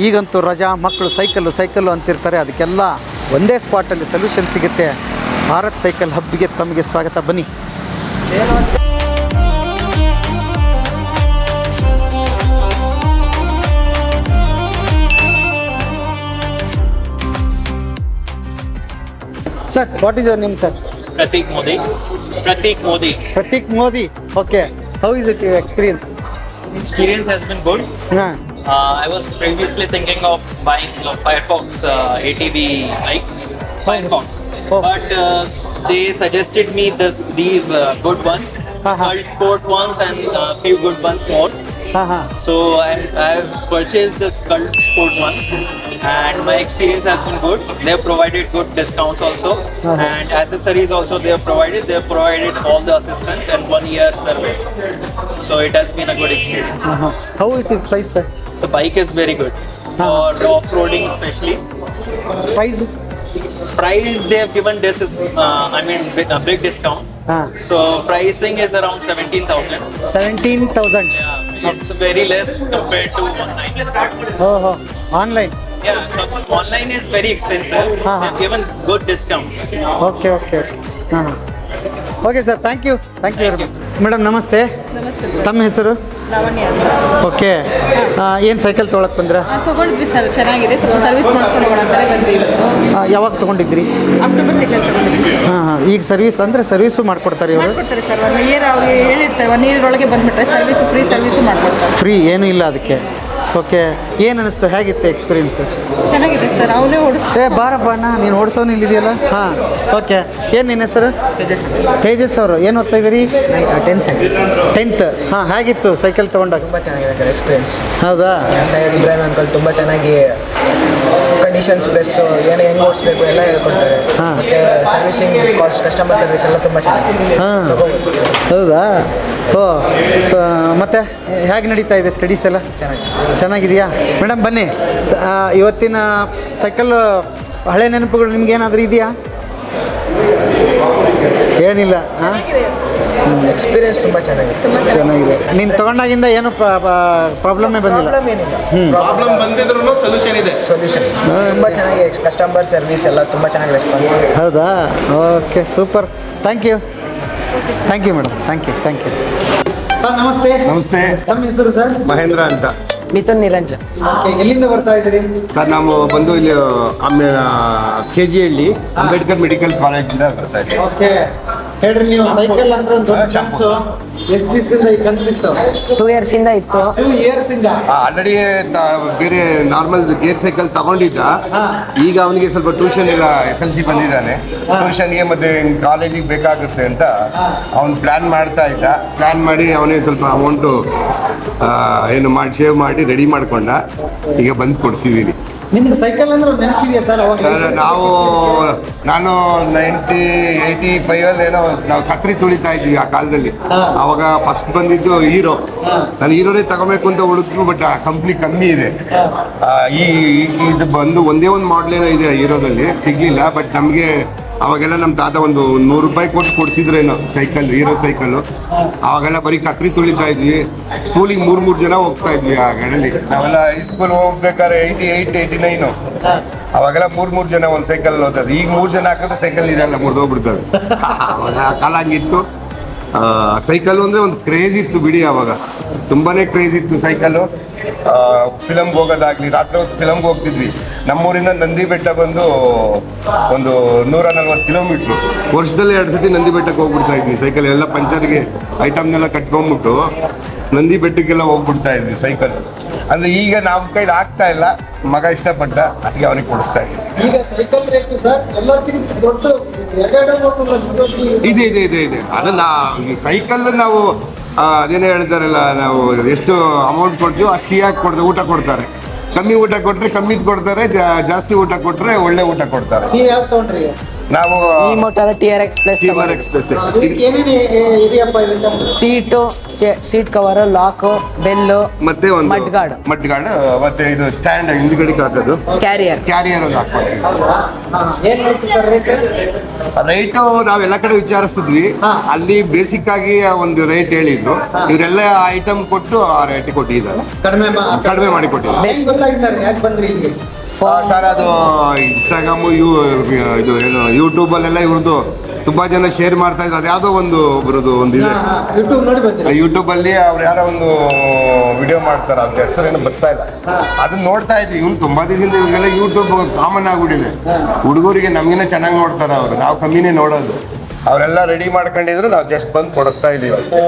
ಈಗಂತೂ ರಜಾ ಮಕ್ಕಳು ಸೈಕಲ್ಲು ಅಂತಿರ್ತಾರೆ. ಅದಕ್ಕೆಲ್ಲ ಒಂದೇ ಸ್ಪಾಟಲ್ಲಿ ಸೊಲ್ಯೂಷನ್ ಸಿಗುತ್ತೆ. ಭಾರತ್ ಸೈಕಲ್ ಹಬ್ಬಿಗೆ ತಮಗೆ ಸ್ವಾಗತ. ಬನ್ನಿ. Sir, what is your name, sir? Pratik Modi. Pratik Modi. Okay. How is it your experience? Experience has been good. Yeah. I was previously thinking of buying Firefox ATV bikes. Firefox. Oh. But they suggested me these good ones, Cult Sport ones and few good ones more. So I've purchased this Cult Sport one, and my experience has been good. They have provided good discounts also, and accessories also they have provided. They have provided all the assistance and 1 year service. So it has been a good experience. How it is price, sir? The bike is very good for off-roading especially. Price they have given this a big discount. So pricing is around 17,000. 17,000. Yeah, it's very less compared to online. Online. Yeah, online is very expensive. They have given good discounts. Okay. Okay, sir. Thank you very much. Madam, ನಮಸ್ತೆ. ನಮಸ್ತೆ sir. ತಮ್ಮ ಹೆಸರು? ಲಾವಣ್ಯ ಅಂತ. Okay. ಏನು cycle ತೊಗೊಳಕ್ಕೆ ಬಂದ್ರಾ? ತೊಗೊಂಡಿದ್ವಿ sir, ಚೆನ್ನಾಗಿದೆ. ಸ್ವಲ್ಪ service ಮಾಡಿಸ್ಕೊಂಡು ಹೋಗೋಣ ಅಂತಾನೆ ಬಂದ್ವಿ ಇವತ್ತು. ಯಾವಾಗ ತೊಗೊಂಡಿದ್ರಿ? ಅಕ್ಟೋಬರ್ ತಿಂಗಳಲ್ಲಿ ತೊಗೊಂಡಿದ್ವಿ ಸರ್. ಈಗ ಸರ್ವಿಸು ಮಾಡ್ಕೊಡ್ತಾರೆ ಇವರು? ಮಾಡ್ಕೊಡ್ತಾರೆ ಸರ್. 1 ಇಯರ್ ಅವ್ರಿಗೆ ಹೇಳಿರ್ತಾರೆ, 1 ಇಯರ್ ಒಳಗೆ ಬಂದ್ಬಿಟ್ರೆ ಫ್ರೀ ಸರ್ವಿಸು ಮಾಡ್ಕೊಡ್ತಾರೆ. ಫ್ರೀ ಏನೂ ಇಲ್ಲ ಅದಕ್ಕೆ. ಓಕೆ. ಏನು ಅನ್ನಿಸ್ತು, ಹೇಗಿತ್ತು ಎಕ್ಸ್ಪೀರಿಯನ್ಸ್? ಚೆನ್ನಾಗಿದೆ ಸರ್. ಅವನೇ ಓಡಿಸ್ತಾರೆ. ಬಾರಪ್ಪ ನೀನು ಓಡಿಸೋನು ಇಲ್ಲಿದೆಯಲ್ಲ. ಓಕೆ. ಏನು ನಿನ್ನ ಹೆಸರು? ತೇಜಸ್ ಅವರು. ಏನು ಓದ್ತಾ ಇದ್ದೀರಿ? 10th. ಹೇಗಿತ್ತು ಸೈಕಲ್ ತೊಗೊಂಡಾಗ? ತುಂಬ ಚೆನ್ನಾಗಿದೆ ಎಕ್ಸ್ಪೀರಿಯನ್ಸ್. ಹೌದಾ? ಸೈಯದ್ ಇಬ್ರಾಹಿಂ ಅಂಕಲ್ ತುಂಬ ಚೆನ್ನಾಗಿ ಕಂಡೀಷನ್ಸ್ ಪ್ಲಸ್ ಹೆಂಗೆ ಓಡಿಸ್ಬೇಕು ಎಲ್ಲ ಹೇಳ್ಕೊಡ್ತಾರೆ. ಮತ್ತು ಸರ್ವಿಸಿಂಗ್ ಕಸ್ಟಮರ್ ಸರ್ವಿಸ್ ಎಲ್ಲ ತುಂಬ ಚೆನ್ನಾಗಿದೆ. ಹೌದಾ? ಮತ್ತೆ ಹೇಗೆ ನಡೀತಾ ಇದೆ ಸ್ಟಡೀಸ್ ಎಲ್ಲ? ಚೆನ್ನಾಗಿದೆಯಾ? ಮೇಡಮ್ ಬನ್ನಿ. ಇವತ್ತಿನ ಸೈಕಲ್ ಹಳೆ ನೆನಪುಗಳು ನಿಮ್ಗೇನಾದರೂ ಇದೆಯಾ? ಏನಿಲ್ಲ. ಎಕ್ಸ್ಪೀರಿಯನ್ಸ್ ತುಂಬ ಚೆನ್ನಾಗಿದೆ. ನೀನು ತೊಗೊಂಡಾಗಿಂದ ಏನು ಪ್ರಾಬ್ಲಮ್ಮೇ ಬಂದಿಲ್ಲ? ಪ್ರಾಬ್ಲಮ್ ಬಂದಿದ್ರು ಸೊಲ್ಯೂಷನ್ ಇದೆ. ಸೊಲ್ಯೂಷನ್ ತುಂಬ ಚೆನ್ನಾಗಿ ಕಸ್ಟಮರ್ ಸರ್ವಿಸ್ ಎಲ್ಲ ತುಂಬ ಚೆನ್ನಾಗಿ ರೆಸ್ಪಾನ್ಸ್ ಇದೆ. ಹೌದಾ? Okay, super. Thank you madam. Thank you. Sir ನಮಸ್ತೆ. ನಮಸ್ತೆ. ನಮ್ಮ ಹೆಸರು ಸರ್? ಮಹೇಂದ್ರ ಅಂತ. ಮಿಥುನ್ ನಿರಂಜನ್. ಎಲ್ಲಿಂದ ಬರ್ತಾ ಇದ್ದೀರಿ ಸರ್? ನಾವು ಬಂದು ಇಲ್ಲಿ KGಹಳ್ಳಿ ಅಂಬೇಡ್ಕರ್ ಮೆಡಿಕಲ್ ಕಾಲೇಜಿಂದ ಬರ್ತಾ ಇದ್ದೀವಿ. ಓಕೆ. ಹೇಳ್ರಿ, ನೀವು ಸೈಕಲ್ ಅಂದ್ರೆ ಒಂದು ದೊಡ್ಡ ಕನಸು. ಎಷ್ಟು ದಿವಸದಿಂದ ಈ ಕನಸಿತ್ತು? 2 years ಇಂದ ಇತ್ತು. 2 years ಇಂದ ಆಲ್ರೆಡಿ ಬೇರೆ ನಾರ್ಮಲ್ ಗೇರ್ ಸೈಕಲ್ ತಗೊಂಡಿದ್ದ. ಈಗ ಅವನಿಗೆ ಸ್ವಲ್ಪ ಟ್ಯೂಷನ್ ಎಲ್ಲ SLC ಬಂದಿದ್ದಾನೆ. ಟ್ಯೂಷನ್ಗೆ ಮತ್ತೆ ಕಾಲೇಜಿಗೆ ಬೇಕಾಗುತ್ತೆ ಅಂತ ಅವನು ಪ್ಲ್ಯಾನ್ ಮಾಡ್ತಾ ಇದ್ದ. ಪ್ಲ್ಯಾನ್ ಮಾಡಿ ಅವನೇ ಸ್ವಲ್ಪ ಅಮೌಂಟು ಶೇವ್ ಮಾಡಿ ರೆಡಿ ಮಾಡ್ಕೊಂಡ. ಈಗ ಬಂದು ಕೊಡಿಸಿದ್ದೀನಿ. ನಿಮ್ಗೆ ಸೈಕಲ್ ಅಂದ್ರೆ ಒಂದು ನೆನಪಿದೆಯಾ ಸರ್? ಸರ್ ನಾನು 85 ಏನೋ ನಾವು ಕತ್ರಿ ತುಳಿತಾ ಇದ್ವಿ ಆ ಕಾಲದಲ್ಲಿ. ಅವಾಗ ಫಸ್ಟ್ ಬಂದಿದ್ದು ಹೀರೋ. ನಾನು ಹೀರೋನೇ ತಗೋಬೇಕು ಅಂತ ಹುಡುಕ್ರು, ಬಟ್ ಆ ಕಂಪ್ನಿ ಕಮ್ಮಿ ಇದೆ. ಇದು ಬಂದು ಒಂದೇ ಒಂದು ಮಾಡ್ಲೇನೋ ಇದೆ ಹೀರೋದಲ್ಲಿ, ಸಿಗ್ಲಿಲ್ಲ. ಬಟ್ ನಮಗೆ ಅವಾಗೆಲ್ಲ ನಮ್ಮ ತಾತ ಒಂದು 100 ರೂಪಾಯಿ ಕೊಟ್ಟು ಕೊಡಿಸಿದ್ರೇನೋ ಸೈಕಲ್, ಹೀರೋ ಸೈಕಲ್ಲು. ಅವಾಗೆಲ್ಲ ಬರೀ ಕತ್ರಿ ತುಳಿತಾ ಇದ್ವಿ. ಸ್ಕೂಲಿಗೆ 3 ಜನ ಹೋಗ್ತಾ ಇದ್ವಿ ಆ ಗಾಡಿಯಲ್ಲಿ. ನಾವೆಲ್ಲ ಹೈಸ್ಕೂಲ್ ಹೋಗ್ಬೇಕಾದ್ರೆ 88, 89 ಅವಾಗೆಲ್ಲ 3 ಜನ ಒಂದು ಸೈಕಲ್ ಹೋಗ್ತದೆ. ಈಗ 3 ಜನ ಹಾಕಿದ್ರೆ ಸೈಕಲ್ ಇರಲ್ಲ, ಮುರಿದೋಗ್ಬಿಡ್ತವೆ. ಅವಾಗ ಆ ಕಾಲ ಹಂಗಿತ್ತು. ಸೈಕಲ್ಲು ಅಂದರೆ ಒಂದು ಕ್ರೇಜ್ ಇತ್ತು ಬಿಡಿ. ಅವಾಗ ತುಂಬಾ ಕ್ರೇಜ್ ಇತ್ತು ಸೈಕಲ್ಲು. ಫಿಲಮ್ಗೆ ಹೋಗೋದಾಗ್ಲಿ, ರಾತ್ರಿ ಹೊತ್ತು ಫಿಲಮ್ಗೆ ಹೋಗ್ತಿದ್ವಿ. ನಮ್ಮೂರಿಂದ ನಂದಿ ಬೆಟ್ಟ ಬಂದು ಒಂದು 140 ಕಿಲೋಮೀಟ್ರು. ವರ್ಷದಲ್ಲಿ 2 ಸತಿ ನಂದಿ ಬೆಟ್ಟಕ್ಕೆ ಹೋಗ್ಬಿಡ್ತಾ ಇದ್ವಿ ಸೈಕಲ್. ಎಲ್ಲ ಪಂಚರ್ಗೆ ಐಟಮ್ನೆಲ್ಲ ಕಟ್ಕೊಂಡ್ಬಿಟ್ಟು ನಂದಿ ಬೆಟ್ಟಕ್ಕೆಲ್ಲ ಹೋಗ್ಬಿಡ್ತಾ ಇದ್ವಿ ಸೈಕಲ್. ಅಂದರೆ ಈಗ ನಮ್ಮ ಕೈಲಿ ಆಗ್ತಾ ಇಲ್ಲ. ಮಗ ಇಷ್ಟಪಟ್ಟ, ಅದಕ್ಕೆ ಅವನಿಗೆ ಕೊಡಿಸ್ತಾ ಇದ್ವಿ. ಈಗ ಸೈಕಲ್ ರೇಟ್ ಸರ್ ಎಲ್ಲಕ್ಕಿಂತ ದೊಡ್ಡ ಇದೆ. ಅದನ್ನ ಸೈಕಲ್ ನಾವು ಅದೇನೇ ಹೇಳ್ತಾರಲ್ಲ, ನಾವು ಎಷ್ಟು ಅಮೌಂಟ್ ಕೊಡ್ತೀವೋ ಅಷ್ಟು ಸಿಹಿಯಾಗಿ ಊಟ ಕೊಡ್ತಾರೆ. ಕಮ್ಮಿ ಊಟ ಕೊಟ್ಟರೆ ಕಮ್ಮಿದು ಕೊಡ್ತಾರೆ, ಜಾಸ್ತಿ ಊಟ ಕೊಟ್ಟರೆ ಒಳ್ಳೆ ಊಟ ಕೊಡ್ತಾರೆ. ನೀವು ಯಾವ್ದು ತೊಗೊಂಡ್ರಿ? ನಾವು ಈ ಮೋಟರ್ TRX ಪ್ಲಸ್ ಟೀಮರ್ ಎಕ್ಸ್ಪ್ರೆಸ್ ಏನೇನು ಇದೆಯಪ್ಪ ಇದಕ್ಕೆ? ಸೀಟ್ ಕವರ್, ಲಾಕ್, ಬೆಲ್ಲು, ಮತ್ತೆ ಒಂದು ಮಡ್ಗಾರ್ಡ್. ಮಡ್ಗಾರ್ಡ್ ಮತ್ತೆ ಇದು ಸ್ಟ್ಯಾಂಡ್ ಹಿಂದ್ಗಡೆಗೆ ಹಾಕೋದು, ಕ್ಯಾರಿಯರ್ ಒಂದು ಹಾಕ್ಕೊಡ್ತೀವಿ. ಏನು ಹೇಳ್ತೀವಿ ಸರ್ ರೇಟ್? ರೈಟು ನಾವೆಲ್ಲ ಕಡೆ ವಿಚಾರಿಸಿದ್ವಿ, ಅಲ್ಲಿ ಬೇಸಿಕ್ ಆಗಿ ಒಂದು ರೇಟ್ ಹೇಳಿದ್ರು, ಇವರೆಲ್ಲ ಐಟಮ್ ಕೊಟ್ಟು ಆ ರೇಟ್ ಕೊಟ್ಟಿದ್ದಾರೆ, ಕಡಿಮೆ ಮಾಡಿ ಕೊಟ್ಟಿದ್ದಾರೆ. ಹೆಂಗ್ ಗೊತ್ತಾಯ್ತು ಸರ್ ಯಾಕೆ ಬಂದ್ರಿ ಇಲ್ಲಿಗೆ? ಸರ್ ಅದು ಇನ್ಸ್ಟಾಗ್ರಾಮು ಇದು ಏನು ಯೂಟ್ಯೂಬಲ್ಲೆಲ್ಲ ಇವ್ರದ್ದು ತುಂಬಾ ಜನ ಶೇರ್ ಮಾಡ್ತಾ ಇದ್ರು. ಅದ್ಯಾವುದೋ ಒಂದು ಒಬ್ರದ್ದು ಒಂದಿದೆ ಯೂಟ್ಯೂಬ್ ನೋಡಿ ಬಂದ್ರಿ? ಯೂಟ್ಯೂಬಲ್ಲಿ ಅವ್ರು ಯಾರೋ ಒಂದು ವಿಡಿಯೋ ಮಾಡ್ತಾರೆ, ಅದ್ರ ಹೆಸರೇನು ಬರ್ತಾ ಇಲ್ಲ, ಅದನ್ನ ನೋಡ್ತಾ ಇದ್ವಿ. ಇವ್ನು ತುಂಬಾ ದಿವಸದಿಂದ ಇವ್ರಿಗೆಲ್ಲ ಯೂಟ್ಯೂಬ್ ಕಾಮನ್ ಆಗ್ಬಿಟ್ಟಿದೆ. ಹುಡುಗರಿಗೆ ನಮ್ಗಿನ ಚೆನ್ನಾಗಿ ನೋಡ್ತಾರೆ ಅವರು, ನಾವು ಕಮ್ಮಿನೇ ನೋಡೋದು. ಅವರೆಲ್ಲ ರೆಡಿ ಮಾಡ್ಕೊಂಡಿದ್ರು, ನಾವು ಜಸ್ಟ್ ಬಂದು ಕೊಡಿಸ್ತಾ ಇದೀವಿ ಅಷ್ಟೇ.